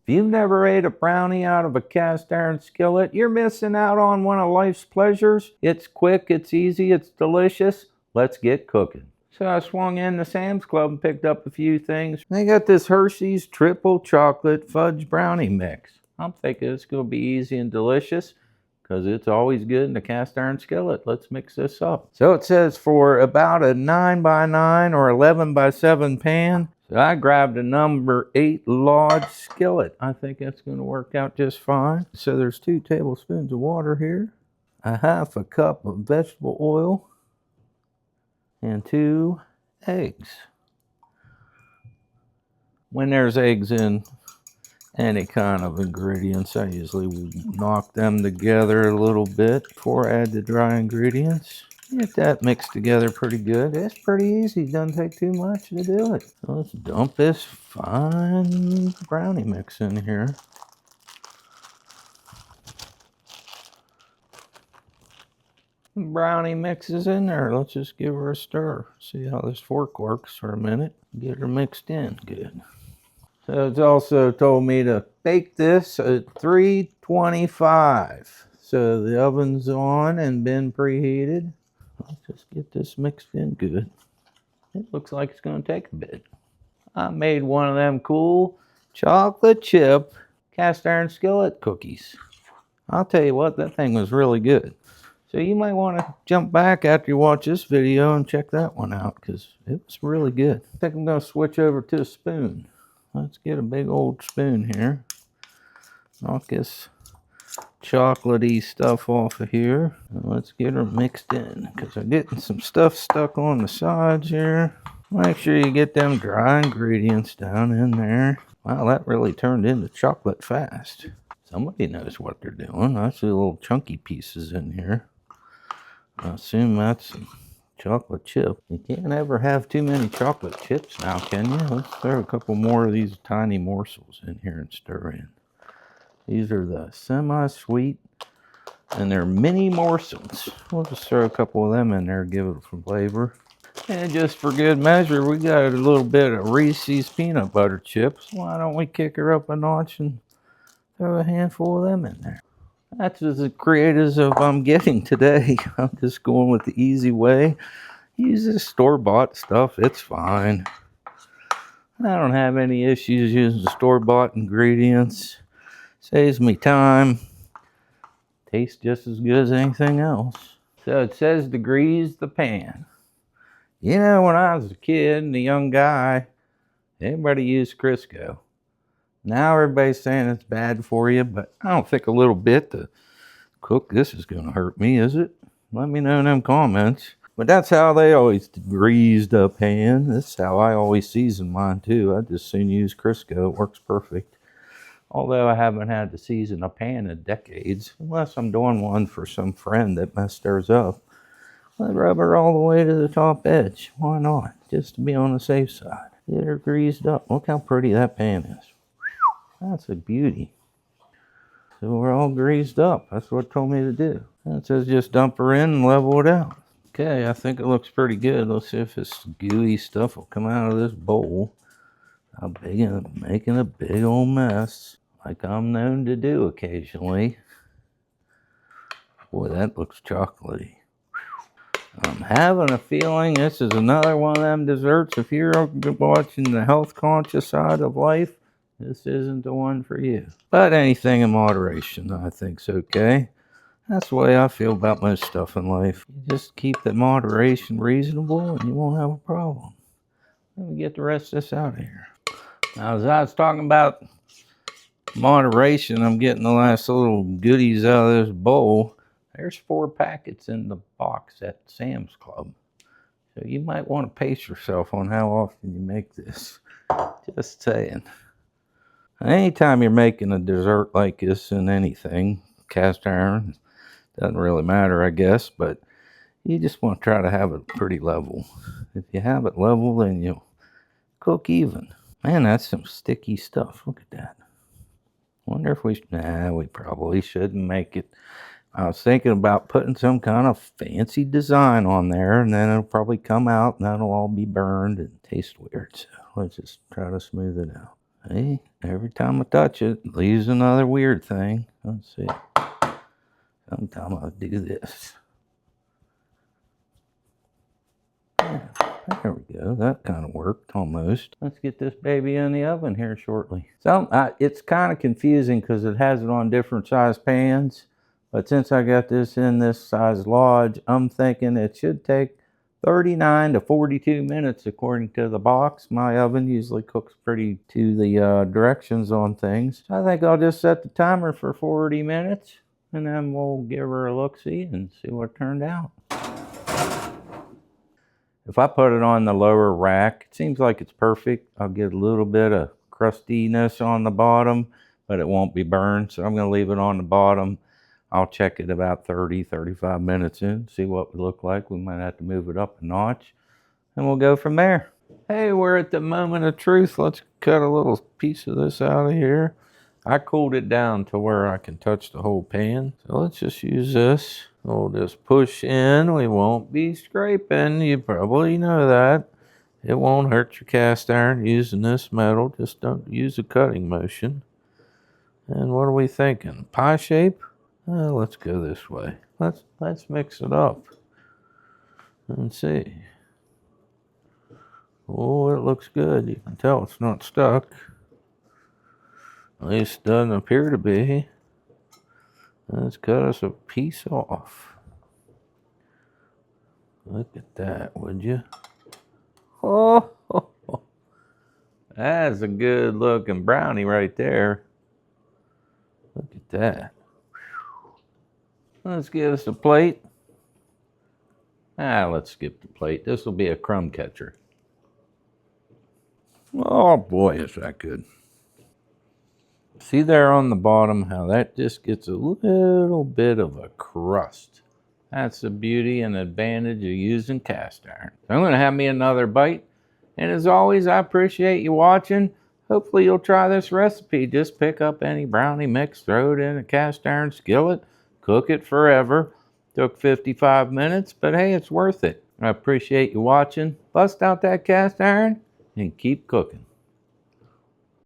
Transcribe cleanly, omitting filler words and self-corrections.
If you've never ate a brownie out of a cast iron skillet, you're missing out on one of life's pleasures. It's quick, it's easy, it's delicious. Let's get cooking. So I swung in to Sam's Club and picked up a few things. They got this Hershey's triple chocolate fudge brownie mix. I'm thinking it's going to be easy and delicious because it's always good in a cast iron skillet. Let's mix this up. So it says for about a 9x9 or 11x7 pan. So I grabbed a number 8 large skillet. I think that's going to work out just fine. So there's 2 tablespoons of water here, a half a cup of vegetable oil, and 2 eggs. When there's eggs in any kind of ingredients, I usually knock them together a little bit before I add the dry ingredients. Get that mixed together pretty good. It's pretty easy. Doesn't take too much to do it. So let's dump this fine brownie mix in here. Brownie mix is in there. Let's just give her a stir. See how this fork works for a minute. Get her mixed in good. So it's also told me to bake this at 325. So the oven's on and been preheated. Let's just get this mixed in good. It looks like it's going to take a bit. I made one of them cool chocolate chip cast iron skillet cookies. I'll tell you what, that thing was really good. So you might want to jump back after you watch this video and check that one out because it was really good. I think I'm going to switch over to a spoon. Let's get a big old spoon here. Knock this chocolatey stuff off of here. And let's get her mixed in because I'm getting some stuff stuck on the sides here. Make sure you get them dry ingredients down in there. Wow, that really turned into chocolate fast. Somebody knows what they're doing. I see little chunky pieces in here. I assume that's some chocolate chip. You can't ever have too many chocolate chips now, can you? Let's throw a couple more of these tiny morsels in here and stir in. These are the semi-sweet, and they're mini morsels. We'll just throw a couple of them in there, give it some flavor. And just for good measure, we got a little bit of Reese's peanut butter chips. Why don't we kick her up a notch and throw a handful of them in there? That's as creative as I'm getting today. I'm just going with the easy way. Use this store-bought stuff, it's fine. I don't have any issues using store-bought ingredients. Saves me time. Tastes just as good as anything else. So it says to grease the pan. You know, when I was a kid and a young guy, everybody used CRISCO. Now everybody's saying it's bad for you, but I don't think a little bit to cook this is going to hurt me, is it? Let me know in them comments. But that's how they always greased a pan. That's how I always season mine too. I just soon use CRISCO. It works perfect. Although I haven't had to season a pan in decades, unless I'm doing one for some friend that messed theirs up. I'd rub her all the way to the top edge. Why not? Just to be on the safe side. Get her greased up. Look how pretty that pan is. That's a beauty. So we're all greased up. That's what it told me to do. And it says just dump her in and level it out. Okay, I think it looks pretty good. Let's see if this gooey stuff will come out of this bowl. I'm making a big old mess, like I'm known to do occasionally. Boy, that looks chocolatey. I'm having a feeling this is another one of them desserts. If you're watching the health conscious side of life, this isn't the one for you. But anything in moderation, I think's okay. That's the way I feel about most stuff in life. You just keep the moderation reasonable and you won't have a problem. Let me get the rest of this out of here. Now, as I was talking about moderation, I'm getting the last little goodies out of this bowl. There's 4 packets in the box at Sam's Club. So you might want to pace yourself on how often you make this. Just saying. Anytime you're making a dessert like this in anything, cast iron, doesn't really matter, I guess, but you just want to try to have it pretty level. If you have it level, then you'll cook even. Man, that's some sticky stuff. Look at that. Wonder if we probably shouldn't make it. I was thinking about putting some kind of fancy design on there, and then it'll probably come out and that'll all be burned and taste weird. So let's just try to smooth it out. Hey, every time I touch it, it leaves another weird thing. Let's see. Sometimes I'll do this. Yeah, there we go. That kind of worked almost. Let's get this baby in the oven here shortly. So it's kind of confusing because it has it on different size pans. But since I got this in this size lodge, I'm thinking it should take 39 to 42 minutes according to the box. My oven usually cooks pretty to the directions on things. So I think I'll just set the timer for 40 minutes and then we'll give her a look-see and see what turned out. If I put it on the lower rack, it seems like it's perfect. I'll get a little bit of crustiness on the bottom, but it won't be burned. So I'm going to leave it on the bottom. I'll check it about 30, 35 minutes in, see what it would look like. We might have to move it up a notch, and we'll go from there. Hey, we're at the moment of truth. Let's cut a little piece of this out of here. I cooled it down to where I can touch the whole pan. So let's just use this. We'll just push in. We won't be scraping. You probably know that. It won't hurt your cast iron using this metal. Just don't use a cutting motion. And what are we thinking? Pie shape? Let's go this way. Let's mix it up and see. Oh, it looks good. You can tell it's not stuck. At least it doesn't appear to be. Let's cut us a piece off. Look at that, would you? Oh, that's a good looking brownie right there. Look at that. Let's give us a plate. Let's skip the plate. This will be a crumb catcher. Oh boy, is that good. See there on the bottom how that just gets a little bit of a crust. That's the beauty and advantage of using cast iron. I'm going to have me another bite. And as always, I appreciate you watching. Hopefully you'll try this recipe. Just pick up any brownie mix, throw it in a cast iron skillet, cook it forever. Took 55 minutes, but hey, it's worth it. I appreciate you watching. Bust out that cast iron and keep cooking.